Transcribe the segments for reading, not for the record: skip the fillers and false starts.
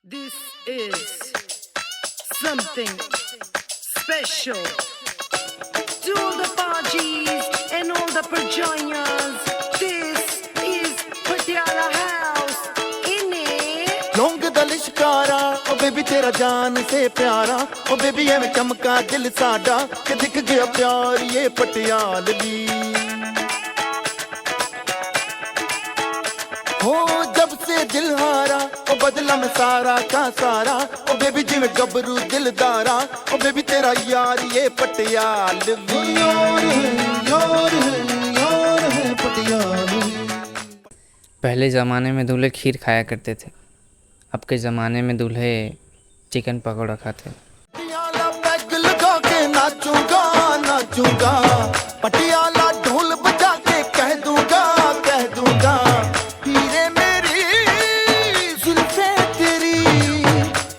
This is something special to all the Pajis and all the Perjoyas. This is Patiala House. In it. लौंग दा लिशकारा ओ baby तेरा जान से प्यारा ओ baby एवें चमका दिल साडा कि दिख गया प्यार ये पटियालवी हो जब से दिल हारा ओ बदला में सारा का सारा ओ बेबी जिवें गबरू दिलदारा ओ बेबी तेरा यार ये पटियालवी यार है पटियालवी। पहले ज़माने में दूल्हे खीर खाया करते थे, अब के ज़माने में दूल्हे चिकन पकौड़ा खाते हैं। पटियाला पैग लगा के नाचूंगा नाचूंगा, पटियाला ढोल बजा के कह दूंगा हीरे मेरी जुल्फे तेरी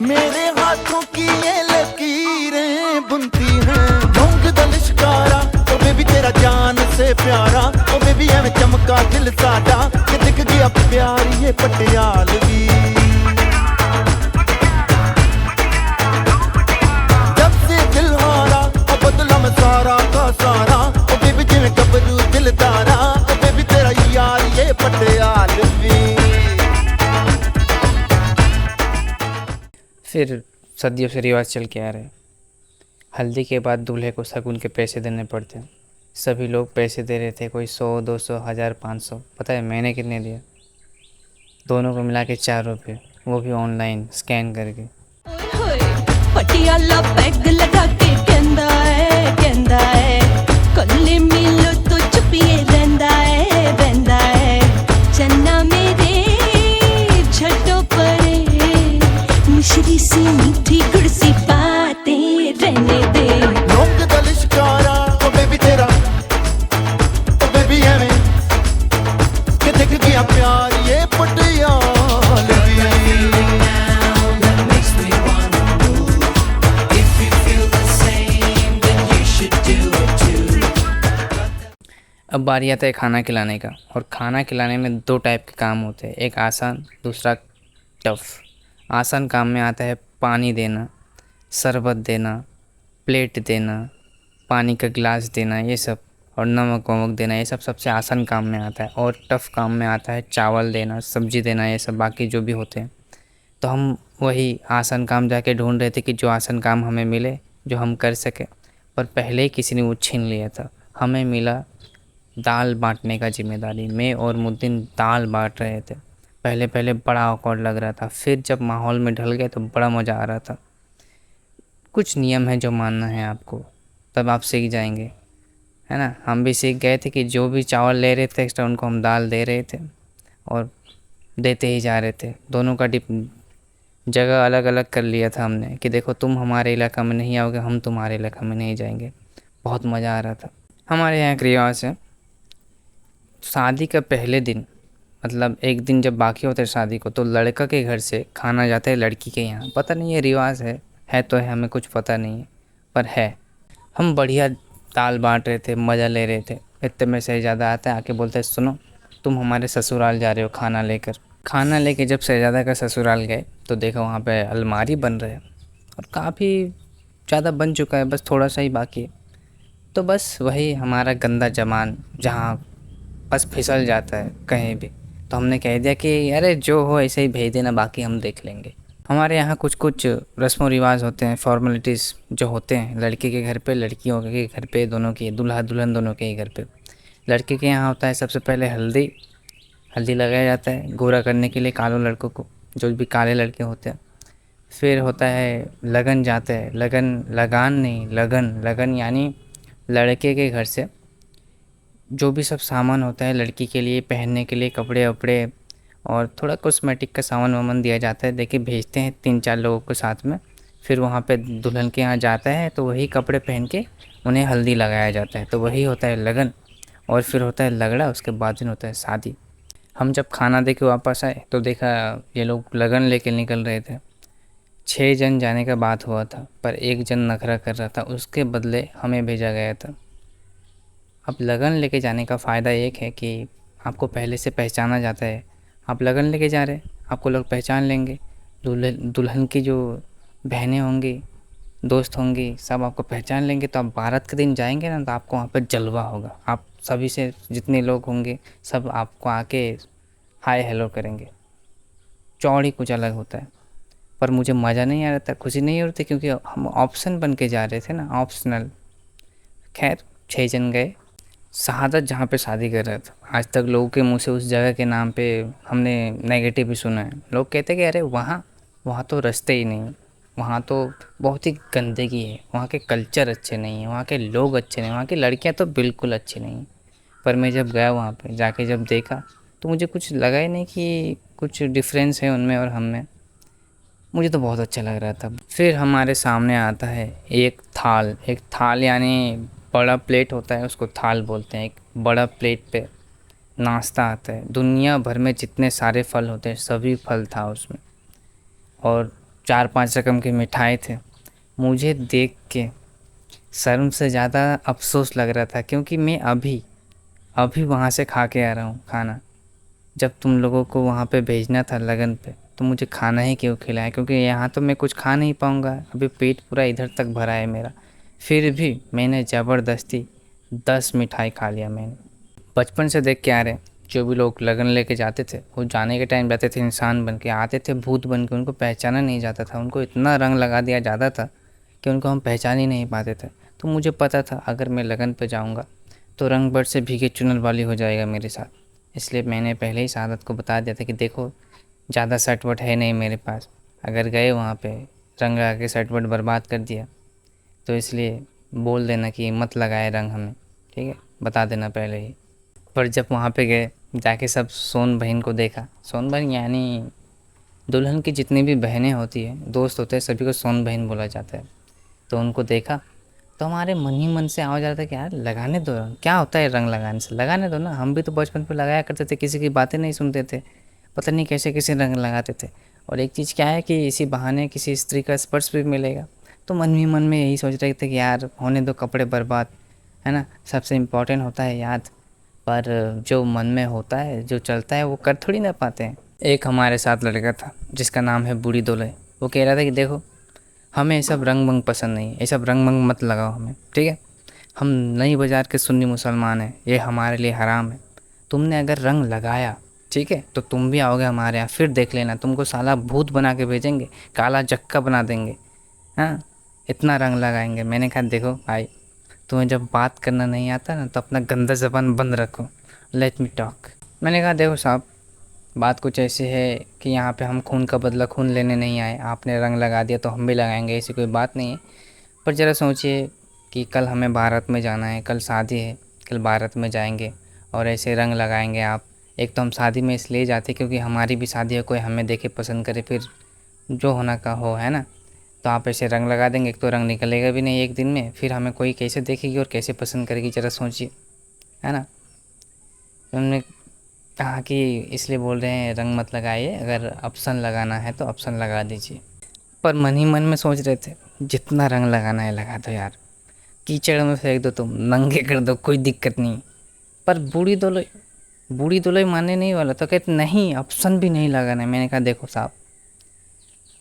मेरे हाथों की ये लकीरें बुनती हैं। लौंग दा लिशकारा ओ बेबी तेरा जान से प्यारा ओ बेबी एवें चमका दिल साडा कि दिख गया प्यार ये पटियालवी। सारा का सारा ओ बेबी जिवें गबरू दिलदारा ओ बेबी तेरा यार ये पटियालवी। फिर सदियों से रिवाज चल के आ रहे हैं, हल्दी के बाद दूल्हे को शगुन के पैसे देने पड़ते हैं। सभी लोग पैसे दे रहे थे, कोई 100, 200, 1000, 500। पता है मैंने कितने दिया? दोनों को मिला के 4 रुपये, वो भी ऑनलाइन स्कैन करके। पटियाला पैग लगा के कहंदा है कल्ले मिलो तो चुपिए रहंदा है चन्ना मेरे छटो परे मिश्री सी मीठी गुड़ सी बातें रहने दे। लौंग दा लिशकारा ओ बेबी तेरा ओ बेबी एवें कि दिख गया प्यार ये पटियालवी। अब बारी आता है खाना खिलाने का, और खाना खिलाने में 2 टाइप के काम होते हैं, एक आसान, दूसरा टफ। आसान काम में आता है पानी देना, शरबत देना, प्लेट देना, पानी का गिलास देना, ये सब, और नमक वमक देना, ये सब सबसे आसान काम में आता है। और टफ़ काम में आता है चावल देना, सब्ज़ी देना, ये सब बाकी जो भी होते हैं। तो हम वही आसान काम जाके ढूंढ रहे थे कि जो आसान काम हमें मिले, जो हम कर सकें, पर पहले ही किसी ने वो छीन लिया था। हमें मिला दाल बांटने का जिम्मेदारी। मैं और मुद्दिन दाल बांट रहे थे। पहले बड़ा awkward लग रहा था, फिर जब माहौल में ढल गए तो बड़ा मज़ा आ रहा था। कुछ नियम है जो मानना है आपको, तब आप सीख जाएंगे, है ना। हम भी सीख गए थे कि जो भी चावल ले रहे थे एक्स्ट्रा, उनको हम दाल दे रहे थे और देते ही जा रहे थे। दोनों का जगह अलग अलग कर लिया था हमने कि देखो तुम हमारे इलाका में नहीं आओगे, हम तुम्हारे इलाका में नहीं जाएंगे। बहुत मज़ा आ रहा था। हमारे यहाँ एक रिवाज है, शादी का पहले दिन, मतलब एक दिन जब बाकी होता है शादी को, तो लड़का के घर से खाना जाता है लड़की के यहाँ। पता नहीं ये रिवाज है तो है, हमें कुछ पता नहीं है, पर है। हम बढ़िया दाल बांट रहे थे, मज़ा ले रहे थे। इतने में शहज़ादा आता है, आके बोलता है सुनो तुम हमारे ससुराल जा रहे हो खाना लेकर। खाना लेके जब शहज़ादा का ससुराल गए तो देखा वहाँ पे अलमारी बन रहा है, और काफ़ी ज़्यादा बन चुका है, बस थोड़ा सा ही बाकी है। तो बस वही हमारा गंदा जमान जहाँ बस फिसल जाता है कहीं भी। तो हमने कह दिया कि अरे जो हो ऐसे ही भेज देना, बाकी हम देख लेंगे। हमारे यहाँ कुछ रस्म व रिवाज होते हैं, फॉर्मेलिटीज़ जो होते हैं लड़के के घर पे, लड़कियों के घर पे, दोनों के, दूल्हा दुल्हन दोनों के ही घर पे। लड़के के यहाँ होता है सबसे पहले हल्दी लगाया जाता है गोरा करने के लिए कालों लड़कों को, जो भी काले लड़के होते हैं। फिर होता है लगन जाता है, लगन यानी लड़के के घर से जो भी सब सामान होता है लड़की के लिए पहनने के लिए, कपड़े वपड़े और थोड़ा कॉस्मेटिक का सामान वामान दिया जाता है, देखिए भेजते हैं 3-4 लोगों को साथ में। फिर वहाँ पे दुल्हन के यहाँ जाता है तो वही कपड़े पहन के उन्हें हल्दी लगाया जाता है, तो वही होता है लगन। और फिर होता है लगड़ा, उसके बाद दिन होता है शादी। हम जब खाना दे के वापस आए तो देखा ये लोग लगन लेके निकल रहे थे। 6 जन जाने का बात हुआ था, पर 1 जन नखरा कर रहा था, उसके बदले हमें भेजा गया था। अब लगन लेके जाने का फ़ायदा एक है कि आपको पहले से पहचाना जाता है। आप लगन लेके जा रहे हैं, आपको लोग पहचान लेंगे, दुल्हन की जो बहनें होंगी, दोस्त होंगी, सब आपको पहचान लेंगे। तो आप बारात के दिन जाएंगे ना, तो आपको वहाँ पे जलवा होगा। आप सभी से जितने लोग होंगे सब आपको आके हाय हेलो करेंगे। चौड़ ही कुछ अलग होता है। पर मुझे मज़ा नहीं आ रहा था, खुशी नहीं हो रही थी, क्योंकि हम ऑप्शन बन के जा रहे थे ना, ऑप्शनल। खैर 6 जन गए शहादत, जहाँ पे शादी कर रहा था। आज तक लोगों के मुंह से उस जगह के नाम पे हमने नेगेटिव भी सुना है। लोग कहते कि अरे वहाँ वहाँ तो रास्ते ही नहीं, वहाँ तो बहुत ही गंदगी है, वहाँ के कल्चर अच्छे नहीं हैं, वहाँ के लोग अच्छे नहीं, वहाँ की लड़कियाँ तो बिल्कुल अच्छी नहीं हैं। पर मैं जब गया वहाँ पे जाके जब देखा, तो मुझे कुछ लगा ही नहीं कि कुछ डिफरेंस है उनमें और हम में। मुझे तो बहुत अच्छा लग रहा था। फिर हमारे सामने आता है एक थाल यानी बड़ा प्लेट होता है, उसको थाल बोलते हैं। एक बड़ा प्लेट पे नाश्ता आता है, दुनिया भर में जितने सारे फल होते हैं सभी फल था उसमें, और 4-5 रकम की मिठाई थे। मुझे देख के शर्म से ज़्यादा अफसोस लग रहा था, क्योंकि मैं अभी अभी वहाँ से खा के आ रहा हूँ खाना। जब तुम लोगों को वहाँ पे भेजना था लगन पे, तो मुझे खाना ही क्यों खिलाया, क्योंकि यहाँ तो मैं कुछ खा नहीं पाऊँगा। अभी पेट पूरा इधर तक भरा है मेरा। फिर भी मैंने ज़बरदस्ती 10 मिठाई खा लिया मैंने। बचपन से देख के आ रहे, जो भी लोग लगन लेके जाते थे, वो जाने के टाइम जाते थे इंसान बन के, आते थे भूत बन के। उनको पहचाना नहीं जाता था, उनको इतना रंग लगा दिया जाता था कि उनको हम पहचान ही नहीं पाते थे। तो मुझे पता था अगर मैं लगन पे जाऊँगा तो रंग भर से भीगे चुनर वाली हो जाएगा मेरे साथ। इसलिए मैंने पहले ही शहादत को बता दिया था कि देखो ज़्यादा सट वट है नहीं मेरे पास, अगर गए वहाँ पे रंग लगा के सट वट बर्बाद कर दिया तो इसलिए बोल देना कि मत लगाए रंग हमें, ठीक है, बता देना पहले ही। पर जब वहाँ पे गए जाके सब सोन बहन को देखा, सोन बहन यानी दुल्हन की जितनी भी बहनें होती है, दोस्त होते हैं, सभी को सोन बहन बोला जाता है। तो उनको देखा तो हमारे मन ही मन से आवाज़ आ रहा था कि यार लगाने दो रंग, क्या होता है रंग लगाने से, लगाने दो ना। हम भी तो बचपन पे लगाया करते थे, किसी की बातें नहीं सुनते थे, पता नहीं कैसे कैसे रंग लगाते थे। और एक चीज़ क्या है कि इसी बहाने किसी स्त्री का स्पर्श भी मिलेगा। तो मन ही मन में यही सोच रहे थे कि यार होने दो कपड़े बर्बाद, है ना। सबसे इम्पोर्टेंट होता है याद, पर जो मन में होता है, जो चलता है, वो कर थोड़ी ना पाते हैं। एक हमारे साथ लड़का था जिसका नाम है बूढ़ी दोले। वो कह रहा था कि देखो हमें ये सब रंग मंग पसंद नहीं है, ये सब रंग मंग मत लगाओ हमें, ठीक है। हम नई बाज़ार के सुन्नी मुसलमान हैं, ये हमारे लिए हराम है। तुमने अगर रंग लगाया, ठीक है, तो तुम भी आओगे हमारे यहाँ, फिर देख लेना तुमको साला भूत बना के भेजेंगे, काला जक्का बना देंगे, हाँ, इतना रंग लगाएंगे। मैंने कहा देखो भाई, तुम्हें जब बात करना नहीं आता ना, तो अपना गंदा ज़बान बंद रखो, लेट मी टॉक। मैंने कहा देखो साहब, बात कुछ ऐसी है कि यहाँ पे हम खून का बदला खून लेने नहीं आए, आपने रंग लगा दिया तो हम भी लगाएंगे, ऐसी कोई बात नहीं है। पर ज़रा सोचिए कि कल हमें बारात में जाना है, कल शादी है, कल बारात में जाएंगे और ऐसे रंग लगाएंगे आप। एक तो हम शादी में इसलिए जाते क्योंकि हमारी भी शादी है, कोई हमें देखे पसंद करे, फिर जो होना का हो, है ना। तो आप ऐसे रंग लगा देंगे, एक तो रंग निकलेगा भी नहीं एक दिन में, फिर हमें कोई कैसे देखेगी और कैसे पसंद करेगी, ज़रा सोचिए, है ना। उन्होंने कहा कि इसलिए बोल रहे हैं रंग मत लगाइए, अगर ऑप्शन लगाना है तो ऑप्शन लगा दीजिए। पर मन ही मन में सोच रहे थे जितना रंग लगाना है लगा दो यार, कीचड़ में फेंक दो, तुम नंगे कर दो, कोई दिक्कत नहीं। पर बूढ़ी दोलोई मानने नहीं वाला, तो कहते नहीं ऑप्शन भी नहीं लगाना है। मैंने कहा देखो साहब,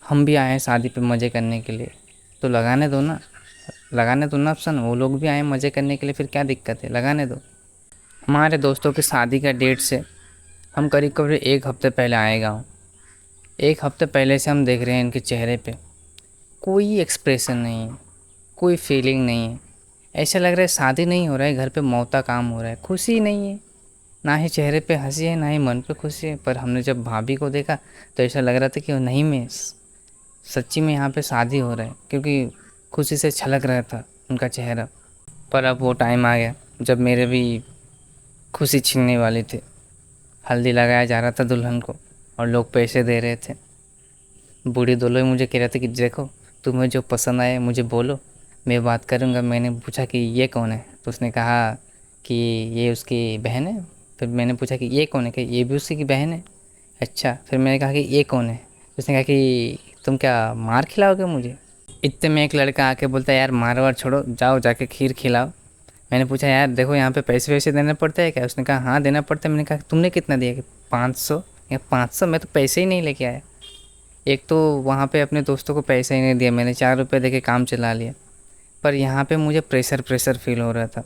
हम भी आए हैं शादी पे मज़े करने के लिए, तो लगाने दो ना ऑप्शन। वो लोग भी आए मज़े करने के लिए, फिर क्या दिक्कत है, लगाने दो। हमारे दोस्तों की शादी का डेट से हम करीब 1 हफ़्ते पहले आए गाँव। 1 हफ़्ते पहले से हम देख रहे हैं इनके चेहरे पे कोई एक्सप्रेशन नहीं है, कोई फीलिंग नहीं है। ऐसा लग रहा है शादी नहीं हो रहा है, घर पे मौता काम हो रहा है, खुशी नहीं है, ना ही चेहरे पे हंसी है, ना ही मन पे खुशी है। पर हमने जब भाभी को देखा तो ऐसा लग रहा था कि नहीं में सच्ची में यहाँ पे शादी हो रहा है, क्योंकि खुशी से छलक रहा था उनका चेहरा। पर अब वो टाइम आ गया जब मेरे भी खुशी छीनने वाली थी। हल्दी लगाया जा रहा था दुल्हन को और लोग पैसे दे रहे थे। बूढ़ी दोलोई मुझे कह रहे थे कि देखो तुम्हें जो पसंद आए मुझे बोलो, मैं बात करूँगा। मैंने पूछा कि ये कौन है, तो उसने कहा कि ये उसकी बहन है। फिर मैंने पूछा कि ये कौन है, कि ये भी उसी की बहन है। अच्छा, फिर मैंने कहा कि ये कौन है, उसने कहा कि तुम क्या मार खिलाओगे मुझे। इतने में एक लड़का आके बोलता है यार मार वार छोड़ो, जाओ जाके खीर खिलाओ। मैंने पूछा यार देखो यहाँ पे पैसे वैसे देना पड़ता है क्या, उसने कहा हाँ देना पड़ता है। मैंने कहा तुमने कितना दिया, कि 500 या 500, मैं तो पैसे ही नहीं लेके आया। एक तो वहाँ पे अपने दोस्तों को पैसे ही नहीं दिया, मैंने 4 रुपये दे के काम चला लिया। पर यहाँ पे मुझे प्रेशर प्रेशर फील हो रहा था।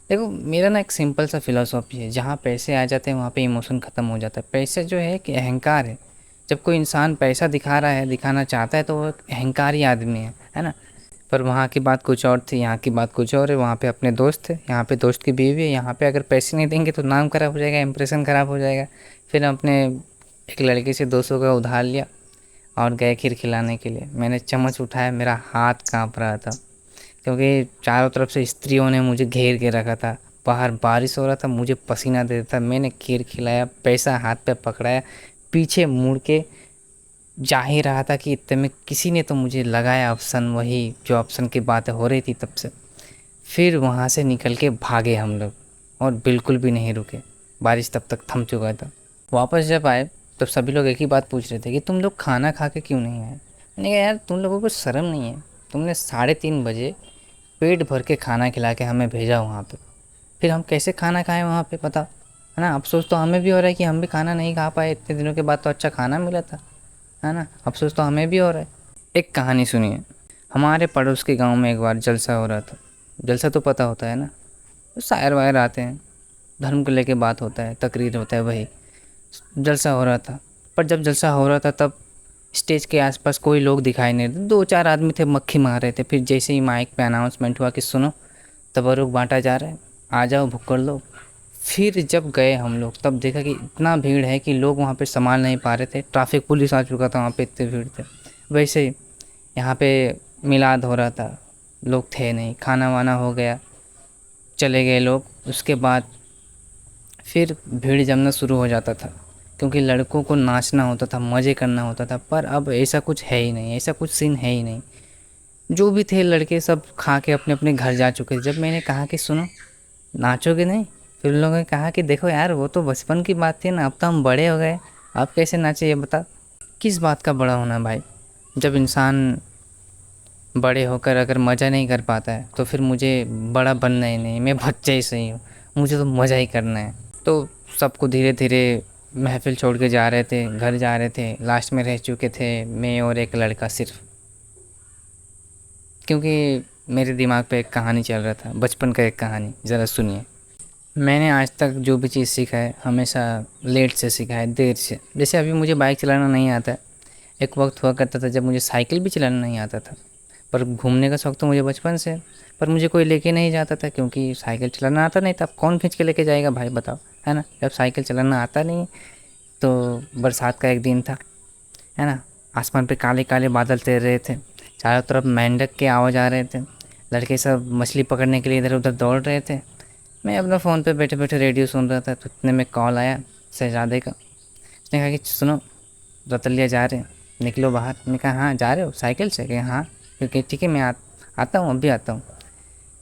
देखो मेरा ना एक सिंपल सा फिलॉसफी है, जहाँ पैसे आ जाते हैं वहाँ पे इमोशन ख़त्म हो जाता है। पैसे जो है कि अहंकार है। जब कोई इंसान पैसा दिखा रहा है, दिखाना चाहता है, तो वो एक अहंकारी आदमी है ना। पर वहाँ की बात कुछ और थी, यहाँ की बात कुछ और है। वहाँ पे अपने दोस्त थे, यहाँ पे दोस्त की बीवी है। यहाँ पे अगर पैसे नहीं देंगे तो नाम ख़राब हो जाएगा, इंप्रेशन ख़राब हो जाएगा। फिर अपने एक लड़के से 200 का उधार लिया और गए खीर खिलाने के लिए। मैंने चम्मच उठाया, मेरा हाथ काँप रहा था क्योंकि चारों तरफ से स्त्रियों ने मुझे घेर के रखा था। बाहर बारिश हो रहा था, मुझे पसीना दे रहा था। मैंने खीर खिलाया, पैसा हाथ पे पकड़ाया, पीछे मुड़ के जा ही रहा था कि इतने में किसी ने तो मुझे लगाया ऑप्शन, वही जो ऑप्शन की बातें हो रही थी तब से। फिर वहाँ से निकल के भागे हम लोग और बिल्कुल भी नहीं रुके। बारिश तब तक थम चुका था। वापस जब आए तब सभी लोग एक ही बात पूछ रहे थे कि तुम लोग खाना खा के क्यों नहीं आए। मैंने कहा यार तुम लोगों को शर्म नहीं है, तुमने 3:30 बजे पेट भर के खाना खिला के हमें भेजा वहाँ पे, फिर हम कैसे खाना खाएं वहाँ पे बताओ, है ना। अफसोस तो हमें भी हो रहा है कि हम भी खाना नहीं खा पाए, इतने दिनों के बाद तो अच्छा खाना मिला था, है ना। अफसोस तो हमें भी हो रहा है। एक कहानी सुनिए। हमारे पड़ोस के गांव में एक बार जलसा हो रहा था। जलसा तो पता होता है ना, तो शायर वायर आते हैं, धर्म को लेके बात होता है, तकरीर होता है, वही जलसा हो रहा था। पर जब जलसा हो रहा था तब स्टेज के आसपास कोई लोग दिखाई नहीं देते। 2-4 आदमी थे, मक्खी मार रहे थे। फिर जैसे ही माइक पे अनाउंसमेंट हुआ कि सुनो तबरुक बांटा जा रहा है, आ जाओ भुक्कड़ लो। फिर जब गए हम लोग तब देखा कि इतना भीड़ है कि लोग वहाँ पे संभाल नहीं पा रहे थे। ट्रैफिक पुलिस आ चुका था वहाँ पे, इतने भीड़ थे। वैसे ही यहाँ पे मिलाद हो रहा था, लोग थे नहीं, खाना वाना हो गया, चले गए लोग। उसके बाद फिर भीड़ जमना शुरू हो जाता था क्योंकि लड़कों को नाचना होता था, मज़े करना होता था। पर अब ऐसा कुछ है ही नहीं, ऐसा कुछ सीन है ही नहीं। जो भी थे लड़के सब खा के अपने अपने घर जा चुके थे। जब मैंने कहा कि सुनो नाचोगे नहीं, फिर उन लोगों ने कहा कि देखो यार वो तो बचपन की बात थी ना, अब तो हम बड़े हो गए, अब कैसे नाचे ये बता। किस बात का बड़ा होना भाई। जब इंसान बड़े होकर अगर मज़ा नहीं कर पाता है तो फिर मुझे बड़ा बनना ही नहीं, मैं बच्चा ही सही हूँ, मुझे तो मज़ा ही करना है। तो सबको धीरे धीरे महफ़िल छोड़ के जा रहे थे, घर जा रहे थे। लास्ट में रह चुके थे मैं और एक लड़का सिर्फ, क्योंकि मेरे दिमाग पे एक कहानी चल रहा था, बचपन का एक कहानी। ज़रा सुनिए। मैंने आज तक जो भी चीज़ सीखा है हमेशा लेट से सीखा है, देर से। जैसे अभी मुझे बाइक चलाना नहीं आता है। एक वक्त हुआ करता था जब मुझे साइकिल भी चलाना नहीं आता था। पर घूमने का शौक़ तो मुझे बचपन से है। पर मुझे कोई लेके नहीं जाता था क्योंकि साइकिल चलाना आता नहीं था। अब कौन खींच के लेके जाएगा भाई बताओ, है ना। जब साइकिल चलाना आता नहीं तो बरसात का एक दिन था, है ना। आसमान पे काले काले बादल तैर रहे थे, चारों तरफ मेंढक के आवाज़ आ रहे थे, लड़के सब मछली पकड़ने के लिए इधर उधर दौड़ रहे थे। मैं अपना फ़ोन पे बैठे बैठे रेडियो सुन रहा था तो इतने में कॉल आया शहजादे का। उसने कहा कि सुनो रतलिया जा रहे हैं, निकलो बाहर। मैंने कहा हाँ जा रहे हो साइकिल से? कहा हाँ। क्योंकि ठीक है मैं आता हूँ, अभी आता हूँ।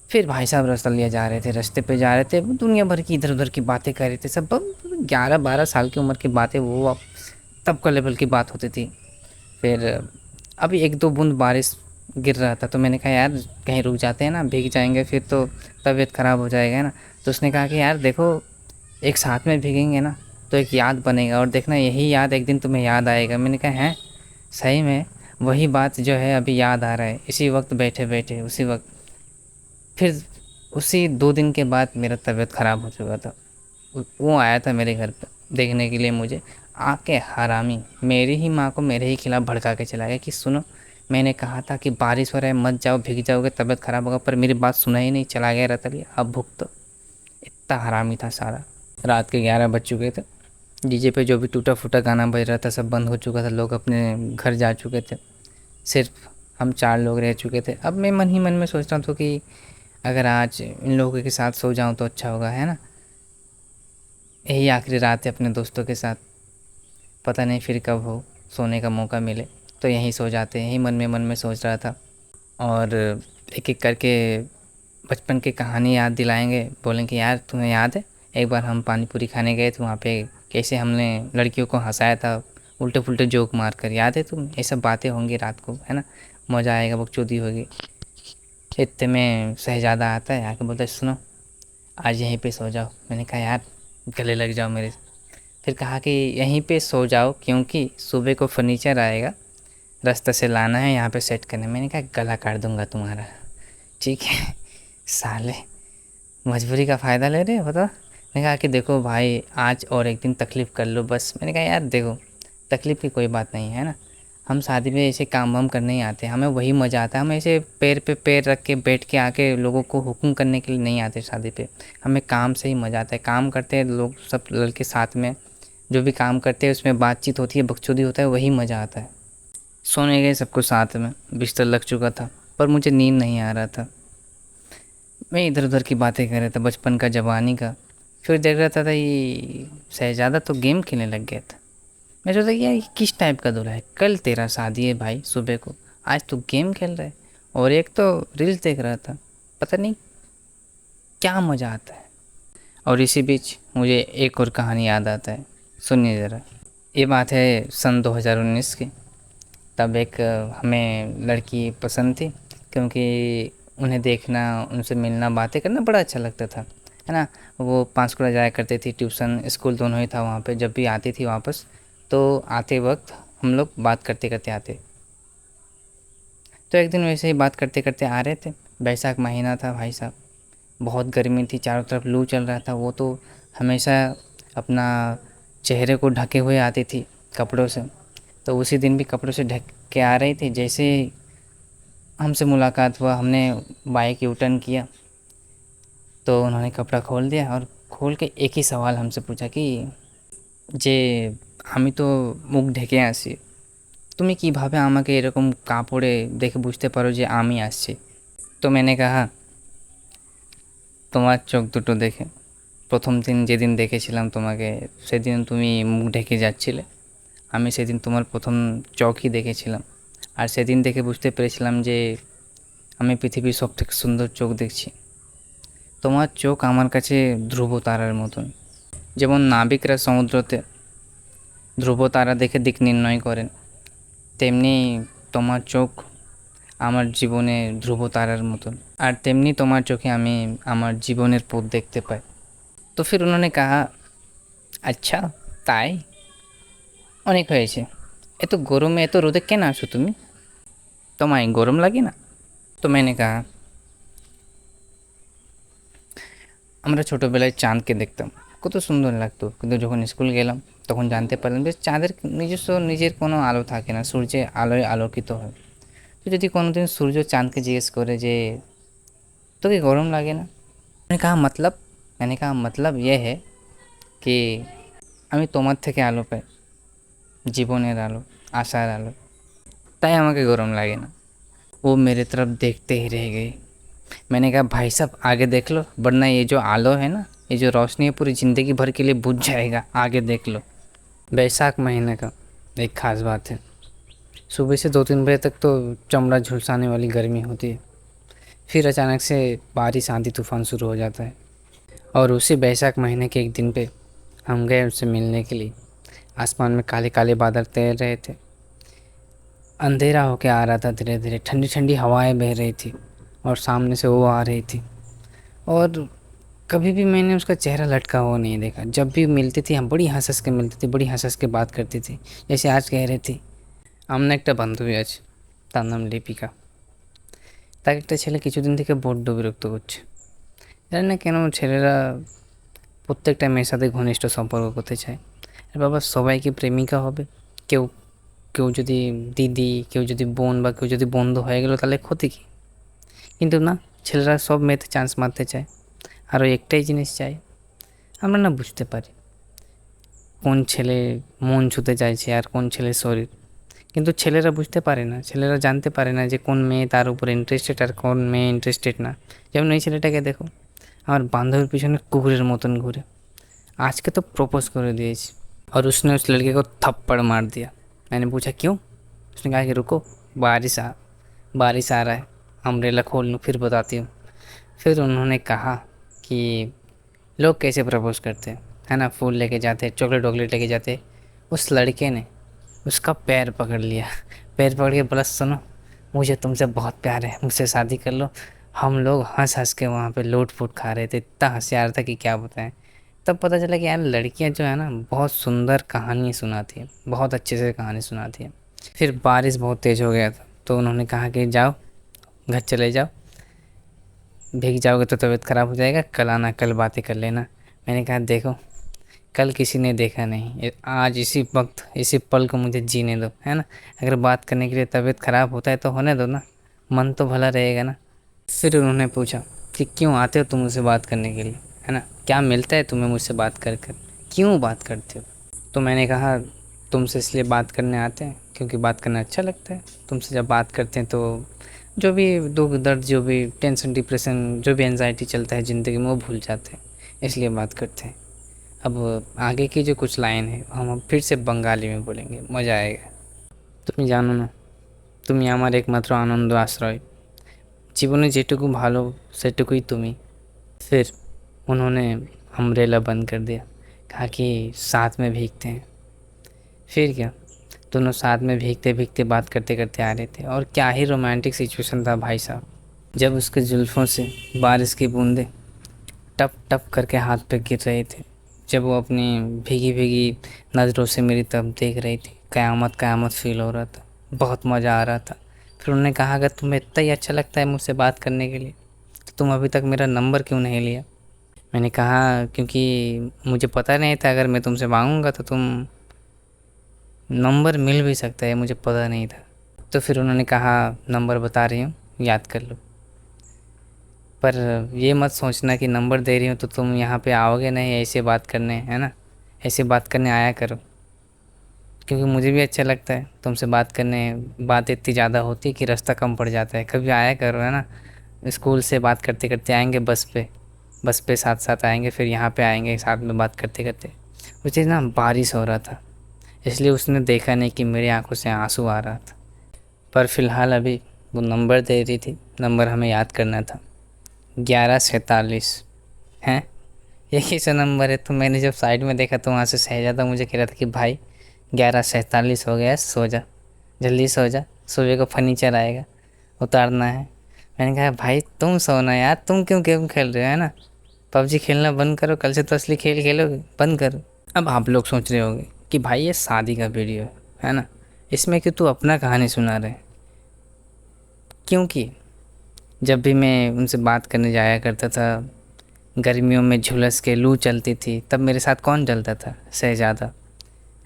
फिर भाई साहब रतलिया जा रहे थे, रास्ते पे जा रहे थे, दुनिया भर की इधर उधर की बातें कर रहे थे सब। 11-12 साल की उम्र की बातें, वो अब तब का लेवल की बात होती थी। फिर अभी 1-2 बूंद बारिश गिर रहा था तो मैंने कहा यार कहीं रुक जाते हैं ना, भीग जाएंगे फिर तो तबीयत ख़राब हो जाएगा, है ना। तो उसने कहा कि यार देखो एक साथ में भीगेंगे ना तो एक याद बनेगा, और देखना यही याद एक दिन तुम्हें याद आएगा। मैंने कहा हैं सही में वही बात जो है अभी याद आ रहा है इसी वक्त बैठे बैठे उसी वक्त। फिर उसी 2 दिन के बाद मेरा तबीयत ख़राब हो चुका था। वो आया था मेरे घर पर देखने के लिए मुझे, आके हरामी मेरी ही माँ को मेरे ही खिलाफ़ भड़का के चला गया कि सुनो मैंने कहा था कि बारिश हो रहा है मत जाओ, भीग जाओगे तबीयत ख़राब होगा, पर मेरी बात सुना ही नहीं, चला गया रतलिया। अब भुगतो। इतना हरामी था सारा। रात के 11 बज चुके थे, डीजे पे जो भी टूटा फूटा गाना बज रहा था सब बंद हो चुका था, लोग अपने घर जा चुके थे, सिर्फ हम 4 लोग रह चुके थे। अब मैं मन ही मन में सोच रहा था कि अगर आज इन लोगों के साथ सो जाऊँ तो अच्छा होगा, है ना। यही आखिरी रात है अपने दोस्तों के साथ, पता नहीं फिर कब हो सोने का मौका मिले तो यहीं सो जाते हैं, यही मन में सोच रहा था। और एक एक करके बचपन की कहानी याद दिलाएंगे, बोलेंगे यार तुम्हें याद है एक बार हम पानी पूरी खाने गए थे, वहाँ पे कैसे हमने लड़कियों को हंसाया था उल्टे पुल्टे जोक मार कर, याद है तुम। ये सब बातें होंगी रात को, है ना, मज़ा आएगा, बकचोदी होगी। इतने में शहजादा आता है, आके बोलता है सुनो आज यहीं पे सो जाओ। मैंने कहा यार गले लग जाओ मेरे। फिर कहा कि यहीं पे सो जाओ क्योंकि सुबह को फर्नीचर आएगा रास्ते से लाना है, यहाँ पे सेट करना है। मैंने कहा गला काट दूंगा तुम्हारा, ठीक है। साले मजबूरी का फ़ायदा ले रहे हो बताओ। मैंने कहा कि देखो भाई आज और एक दिन तकलीफ़ कर लो बस। मैंने कहा यार देखो तकलीफ़ की कोई बात नहीं है ना, हम शादी में ऐसे काम वाम करने ही आते हैं, हमें वही मज़ा आता है। हम ऐसे पैर पे पैर रख के बैठ के आके लोगों को हुक्म करने के लिए नहीं आते शादी पे, हमें काम से ही मज़ा आता है। काम करते हैं लोग सब लड़के साथ में, जो भी काम करते हैं उसमें बातचीत होती है, बकचोदी होता है, वही मज़ा आता है। सोने गए सबको साथ में, बिस्तर लग चुका था पर मुझे नींद नहीं आ रहा था। मैं इधर उधर की बातें कर रहा था, बचपन का, जवानी का। फिर देख रहा था ये शहज़ादा तो गेम खेलने लग गया था। मैं सोचा यार ये किस टाइप का दूल्हा है, कल तेरा शादी है भाई सुबह को, आज तू गेम खेल रहा है और एक तो रील्स देख रहा था, पता नहीं क्या मज़ा आता है। और इसी बीच मुझे एक और कहानी याद आता है, सुनिए ज़रा। ये बात है सन 2019 की। तब एक हमें लड़की पसंद थी, क्योंकि उन्हें देखना, उनसे मिलना, बातें करना बड़ा अच्छा लगता था, है ना। वो पांशकुड़ा जाया करती थी, ट्यूशन स्कूल दोनों ही था वहाँ पे। जब भी आती थी वापस तो आते वक्त हम लोग बात करते करते आते। तो एक दिन वैसे ही बात करते करते आ रहे थे, बैसाख महीना था भाई साहब, बहुत गर्मी थी, चारों तरफ लू चल रहा था। वो तो हमेशा अपना चेहरे को ढके हुए आती थी कपड़ों से, तो उसी दिन भी कपड़ों से ढक के आ रही थी। जैसे ही हमसे मुलाकात हुआ, हमने बाइक यू टर्न किया तो उन्होंने कपड़ा खोल दिया और खोल के एक ही सवाल हमसे पूछा कि যে আমি তো মুখ ঢেকে আছি, তুমি কিভাবে আমাকে এরকম কাপড়ে দেখে বুঝতে পারো যে আমি আসছি? তো मैंने कहा তোমার চোখ দুটো দেখে, প্রথম দিন যেদিন দেখেছিলাম তোমাকে সেদিন তুমি মুখ ঢেকে যাচ্ছিলে, আমি সেদিন তোমার প্রথম চোখই দেখেছিলাম। আর সেদিন দেখে বুঝতে পেরেছিলাম যে আমি পৃথিবীর সবথেকে সুন্দর চোখ দেখছি। তোমার চোখ আমার কাছে ধ্রুব তারার মতন। যেমন নাবিকরা সমুদ্রতে ধ্রুব তারা দেখে দিক নির্ণয় করেন, তেমনি তোমার চোখ আমার জীবনে ধ্রুব তারার মতন। আর তেমনি তোমার চোখে আমি আমার জীবনের পথ দেখতে পাই। তো ফির উन्होंने कहा আচ্ছা তাই, অনেক হয়েছে, এত গরমে এত রোদে কেন আসো তুমি, তোমায় গরম লাগে না? তো मैंने कहा আমরা ছোটোবেলায় চাঁদকে দেখতাম, কত সুন্দর লাগতো, কিন্তু যখন স্কুল গেলাম তখন জানতে পারলাম যে চাঁদের নিজস্ব নিজের কোনো আলো থাকে না, সূর্যের আলোয় আলোকিত হয়। তো যদি কোনো দিন সূর্য চাঁদকে জিজ্ঞেস করে যে তোকে গরম লাগে না, मैंने कहा मतलब ये है कि আমি তোমার থেকে আলো পাই, জীবনের আলো, আশার আলো, তাই আমাকে গরম লাগে না। वो मेरे तरफ देखते ही रह गए। मैंने कहा भाई साहब आगे देख लो, वरना ये जो आलो है ना, ये जो रोशनी है पूरी ज़िंदगी भर के लिए बुझ जाएगा, आगे देख लो। बैसाख महीने का एक ख़ास बात है, सुबह से 2-3 बजे तक तो चमड़ा झुलसाने वाली गर्मी होती है, फिर अचानक से बारिश आंधी तूफ़ान शुरू हो जाता है। और उसी बैसाख महीने के एक दिन पे हम गए उससे मिलने के लिए। आसमान में काले काले बादल तैर रहे थे, अंधेरा होके आ रहा था धीरे धीरे, ठंडी ठंडी हवाएं बह रही थी और सामने से वो आ रही थी। और कभी भी मैंने उसका चेहरा लटका हुआ नहीं देखा। जब भी मिलती थी हम बड़ी हंस हंस के मिलती थी, बड़ी हंस हंस के बात करती थी, जैसे आज कह रही थी। আমরা একটা বান্ধবী আছে, তার নাম লিপিকা। তাকে একটা ছেলে কিছুদিন থেকে বড্ড বিরক্ত করছে, জানি না কেন। ছেলেরা প্রত্যেকটা মেয়ের সাথে ঘনিষ্ঠ সম্পর্ক করতে চায়। আর বাবা সবাই কি প্রেমিকা হবে? কেউ কেউ যদি দিদি, কেউ যদি বোন বা কেউ যদি বন্ধু হয়ে গেল তাহলে ক্ষতি কী? কিন্তু না, ছেলেরা সব মেয়েতে চান্স মারতে চায়। আর ওই একটাই জিনিস চায়, আমরা না বুঝতে পারি কোন ছেলে মন ছুঁতে চাইছে আর কোন ছেলের শরীর। কিন্তু ছেলেরা বুঝতে পারে না, ছেলেরা জানতে পারে না যে কোন মেয়ে তার উপর ইন্টারেস্টেড আর কোন মেয়ে ইন্টারেস্টেড না। যেমন এই ছেলেটাকে দেখো, আমার বান্ধবীর পিছনে কুকুরের মতন ঘুরে। आज के तो प्रपोज कर दिएছি और उसने उस लड़के को थप्पड़ मार दिया। मैंने पूछा क्यों? उसने कहा कि रुको, बारिश आ रहा है, अम्ब्रेला खोल लूँ फिर बताती हूँ। फिर उन्होंने कहा कि लोग कैसे प्रपोज करते हैं, है ना, फूल लेके जाते, चॉकलेट वॉकलेट लेके जाते। उस लड़के ने उसका पैर पकड़ लिया, पैर पकड़ के बोला सुनो, मुझे तुमसे बहुत प्यार है, मुझसे शादी कर लो। हम लोग हंस हंस के वहाँ पे लोट फूट खा रहे थे, इतना हंसी आ रहा था कि क्या बताएं। तब पता चला कि यार लड़कियां जो है ना बहुत सुंदर कहानी सुनाती है, बहुत अच्छे से कहानी सुनाती है। फिर बारिश बहुत तेज़ हो गया था, तो उन्होंने कहा कि जाओ घर चले जाओ, भीग जाओगे तो तबीयत ख़राब हो जाएगा, कल आना, कल बातें कर लेना। मैंने कहा देखो, कल किसी ने देखा नहीं, आज इसी वक्त इसी पल को मुझे जीने दो, है ना। अगर बात करने के लिए तबीयत ख़राब होता है तो होने दो ना, मन तो भला रहेगा ना। फिर उन्होंने पूछा कि क्यों आते हो तुम मुझसे बात करने के लिए, है ना, क्या मिलता है तुम्हें मुझसे बात कर कर, क्यों बात करते हो। तो मैंने कहा तुमसे इसलिए बात करने आते हैं क्योंकि बात करना अच्छा लगता है। तुमसे जब बात करते हैं तो जो भी दुख दर्द, जो भी टेंशन, डिप्रेशन, जो भी एंजाइटी चलता है ज़िंदगी में, वो भूल जाते हैं, इसलिए बात करते हैं। अब आगे की जो कुछ लाइन है हम फिर से बंगाली में बोलेंगे, मज़ा आएगा। তুমি জানো না, তুমি আমার একমাত্র আনন্দ আশ্রয়, জীবনে যেটুকু ভালো সেটুকুই তুমি। फिर उन्होंने अम्ब्रेला बंद कर दिया, कहा कि साथ में भीगते हैं। फिर क्या, दोनों साथ में भीगते भीगते बात करते करते आ रहे थे, और क्या ही रोमांटिक सिचुएशन था भाई साहब। जब उसके जुल्फ़ों से बारिश की बूंदें टप टप करके हाथ पे गिर रहे थे, जब वो अपनी भीगी भीगी नज़रों से मेरी तरफ देख रही थी, क़यामत क़यामत फ़ील हो रहा था, बहुत मज़ा आ रहा था। फिर उन्होंने कहा अगर तुम्हें इतना ही अच्छा लगता है मुझसे बात करने के लिए तो तुम अभी तक मेरा नंबर क्यों नहीं लिया। मैंने कहा क्योंकि मुझे पता नहीं था अगर मैं तुमसे मांगूंगा तो तुम नंबर मिल भी सकता है, मुझे पता नहीं था। तो फिर उन्होंने कहा नंबर बता रही हूँ, याद कर लो, पर ये मत सोचना कि नंबर दे रही हूँ तो तुम यहाँ पे आओगे नहीं ऐसे बात करने, है ना। ऐसे बात करने आया करो, क्योंकि मुझे भी अच्छा लगता है तुमसे बात करने। बात इतनी ज़्यादा होती है कि रास्ता कम पड़ जाता है, कभी आया करो, है ना। स्कूल से बात करते करते आएंगे बस पे साथ साथ आएंगे, फिर यहाँ पे आएंगे साथ में बात करते करते। उस दिन ना बारिश हो रहा था, इसलिए उसने देखा नहीं कि मेरी आंखों से आंसू आ रहा था। पर फ़िलहाल अभी वो नंबर दे रही थी, नंबर हमें याद करना था, 1147 हैं। ये किस नंबर है। तो मैंने जब साइड में देखा तो वहाँ से शहजादा मुझे कह रहा था कि भाई 1147 हो गया, सो जा, जल्दी सो जा, सुबह को फर्नीचर आएगा, उतारना है। मैंने कहा भाई तुम सोना यार, तुम क्यों गेम खेल रहे हो, है ना। पबजी खेलना बंद करो, कल से तो असली खेल खेलोगे, बंद करो। अब आप लोग सोच रहे होंगे कि भाई ये शादी का वीडियो है ना, इसमें क्यों तू अपना कहानी सुना रहे। क्योंकि जब भी मैं उनसे बात करने जाया करता था, गर्मियों में झुलस के लू चलती थी, तब मेरे साथ कौन चलता था, शहजादा,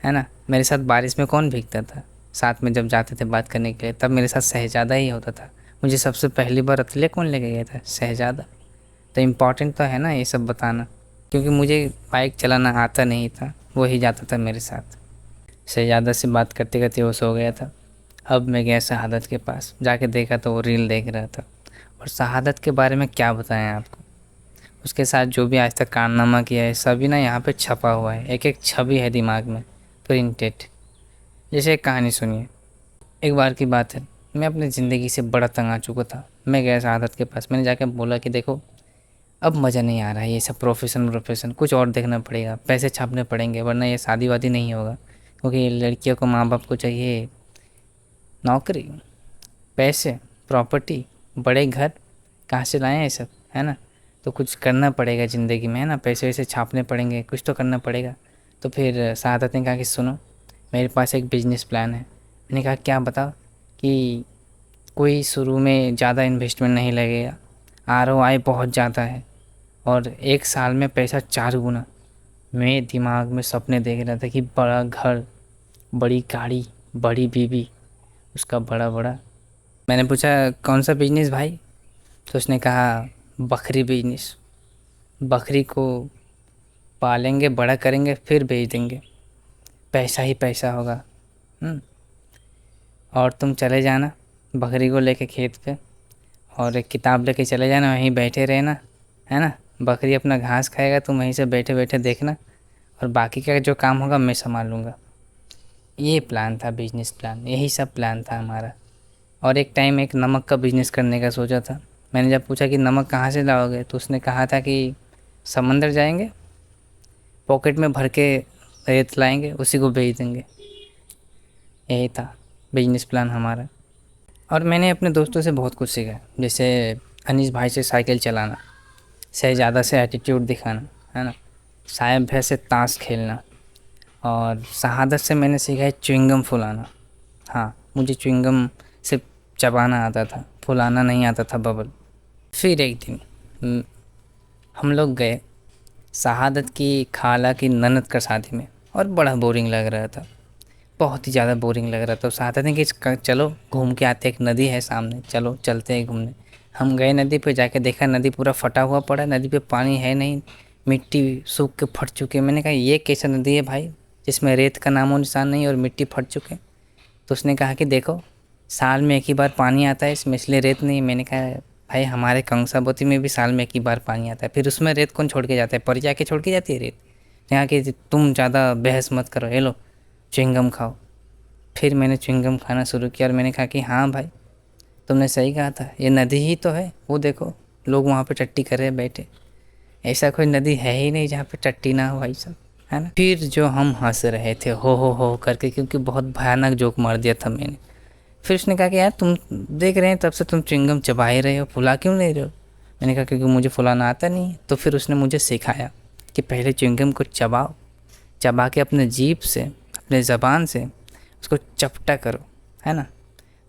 है ना। मेरे साथ बारिश में कौन भीगता था, साथ में जब जाते थे बात करने के लिए तब मेरे साथ शहजादा ही होता था। मुझे सबसे पहली बार अतले कौन लेके गया था, शहजादा। तो इम्पॉर्टेंट तो है ना ये सब बताना, क्योंकि मुझे बाइक चलाना आता नहीं था, वही जाता था मेरे साथ। शहजादा से बात करते करते वो सो गया था। अब मैं गया शहादत के पास, जाके देखा तो वो रील देख रहा था। और शहादत के बारे में क्या बताएं आपको, उसके साथ जो भी आज तक कारनामा किया है सभी ना यहाँ पे छपा हुआ है, एक एक छवि है दिमाग में प्रिंटेड। जैसे एक कहानी सुनिए। एक बार की बात है, मैं अपनी ज़िंदगी से बड़ा तंग आ चुका था। मैं गया शहादत के पास, मैंने जाके बोला कि देखो अब मज़ा नहीं आ रहा है ये सब प्रोफेशन, कुछ और देखना पड़ेगा, पैसे छापने पड़ेंगे, वरना ये शादी वादी नहीं होगा। क्योंकि लड़कियों को माँ बाप को चाहिए नौकरी, पैसे, प्रॉपर्टी, बड़े घर, कहाँ से लाएं ये सब, है ना। तो कुछ करना पड़ेगा ज़िंदगी में, है ना, पैसे वैसे छापने पड़ेंगे, कुछ तो करना पड़ेगा। तो फिर शहादत ने कहा कि सुनो मेरे पास एक बिजनेस प्लान है। मैंने कहा क्या बताओ। कि कोई शुरू में ज़्यादा इन्वेस्टमेंट नहीं लगेगा, ROI बहुत ज़्यादा है, और 1 साल में पैसा 4 गुना। मैं दिमाग में सपने देख रहा था कि बड़ा घर, बड़ी गाड़ी, बड़ी बीवी, उसका बड़ा बड़ा। मैंने पूछा कौन सा बिजनेस भाई। तो उसने कहा बकरी बिजनेस, बकरी को पालेंगे, बड़ा करेंगे, फिर बेच देंगे, पैसा ही पैसा होगा। और तुम चले जाना बकरी को लेके खेत पे, और एक किताब लेके चले जाना, वहीं बैठे रहना, है ना। बकरी अपना घास खाएगा, तुम वहीं से बैठे बैठे देखना, और बाकी का जो काम होगा मैं संभाल लूँगा। ये प्लान था, बिजनेस प्लान, यही सब प्लान था हमारा। और एक टाइम एक नमक का बिज़नेस करने का सोचा था। मैंने जब पूछा कि नमक कहाँ से लाओगे, तो उसने कहा था कि समंदर जाएंगे, पॉकेट में भर के रेत लाएंगे, उसी को बेच देंगे। यही था बिजनेस प्लान हमारा। और मैंने अपने दोस्तों से बहुत कुछ सीखा, जैसे अनीस भाई से साइकिल चलाना, शहजादा से एटीट्यूड दिखाना, है ना, साहिब भाई से ताश खेलना, और शहादत से मैंने सीखा है च्युइंगम फुलाना, हाँ, मुझे च्युइंगम सिर्फ चबाना आता था, फुलाना नहीं आता था बबल। फिर एक दिन हम लोग गए शहादत की खाला की ननद का शादी में, और बड़ा बोरिंग लग रहा था, बहुत ही ज़्यादा बोरिंग लग रहा था। शहादत ने कि चलो घूम के आते, एक नदी है सामने, चलो चलते हैं घूमने। हम गए नदी पे, जाके देखा नदी पूरा फटा हुआ पड़ा, नदी पे पानी है नहीं, मिट्टी सूख के फट चुके। मैंने कहा ये कैसा नदी है भाई जिसमें रेत का नामो निशान नहीं और मिट्टी फट चुके। तो उसने कहा कि देखो साल में एक ही बार पानी आता है इसमें, इसलिए रेत नहीं। मैंने कहा भाई हमारे कंसाबोती में भी साल में एक ही बार पानी आता है, फिर उसमें रेत कौन छोड़ के जाता है, परी जाके छोड़ के जाती है रेत। यहाँ कि तुम ज़्यादा बहस मत करो, ये लो च्युइंगम खाओ। फिर मैंने च्युइंगम खाना शुरू किया और मैंने कहा कि हाँ भाई तुमने सही कहा था, ये नदी ही तो है, वो देखो लोग वहाँ पे टट्टी कर रहे बैठे, ऐसा कोई नदी है ही नहीं जहाँ पे टट्टी ना हो भाई सब, है ना। फिर जो हम हंस रहे थे हो करके, क्योंकि बहुत भयानक जोक मार दिया था मैंने। फिर उसने कहा कि यार तुम देख रहे हैं तब से तुम च्युइंगम चबा ही रहे हो, फुला क्यों नहीं रहे हो। मैंने कहा क्योंकि मुझे फुलाना आता नहीं है। तो फिर उसने मुझे सिखाया कि पहले च्युइंगम को चबाओ, चबा के अपने जीभ से, अपने ज़बान से उसको चपटा करो, है ना।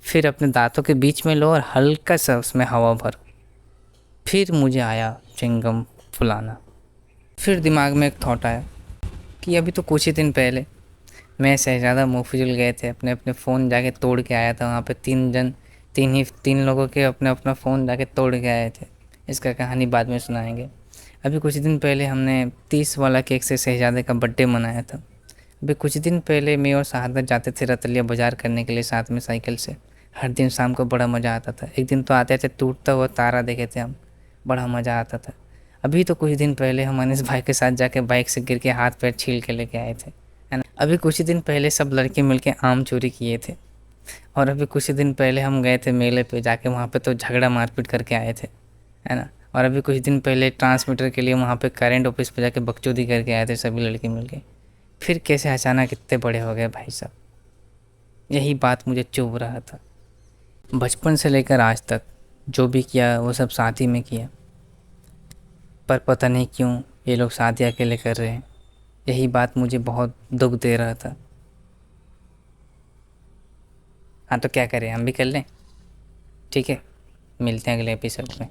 फिर अपने दांतों के बीच में लो और हल्का सा उसमें हवा भरो। फिर मुझे आया च्युइंगम फुलाना। फिर दिमाग में एक थॉट आया कि अभी तो कुछ ही दिन पहले मैं शहज़ादा मुफिजुल गए थे, अपने अपने फ़ोन जाके तोड़ के आया था। वहाँ पे तीन लोगों के अपना अपना फ़ोन जाके तोड़ के आए थे। इसका कहानी बाद में सुनाएंगे। अभी कुछ दिन पहले हमने 30 वाला केक से शहज़ादे का बर्थडे मनाया था। अभी कुछ दिन पहले मैं और शहादत जाते थे रतलिया बाज़ार करने के लिए साथ में साइकिल से। हर दिन शाम को बड़ा मज़ा आता था। एक दिन तो आते थे टूटता हुआ तारा देखे थे हम, बड़ा मज़ा आता था। अभी तो कुछ दिन पहले हम अनिस भाई के साथ जाके बाइक से गिर के हाथ पैर छील के लेके आए थे, है ना। अभी कुछ दिन पहले सब लड़के मिलके आम चोरी किए थे। और अभी कुछ दिन पहले हम गए थे मेले पे, जाके वहाँ पे तो झगड़ा मारपीट करके आए थे, है ना। और अभी कुछ दिन पहले ट्रांसमीटर के लिए वहाँ पे करंट ऑफिस पे जाके बकचोदी करके आए थे सभी लड़के मिलके। फिर कैसे अचानक इतने बड़े हो गए भाई साहब, यही बात मुझे चुभ रहा था। बचपन से लेकर आज तक जो भी किया वो सब साथ ही में किया, पर पता नहीं क्यों ये लोग शादी अकेले कर रहे हैं, यही बात मुझे बहुत दुख दे रहा था। हाँ तो क्या करें, हम भी कर लें, ठीक है। मिलते हैं अगले एपिसोड में।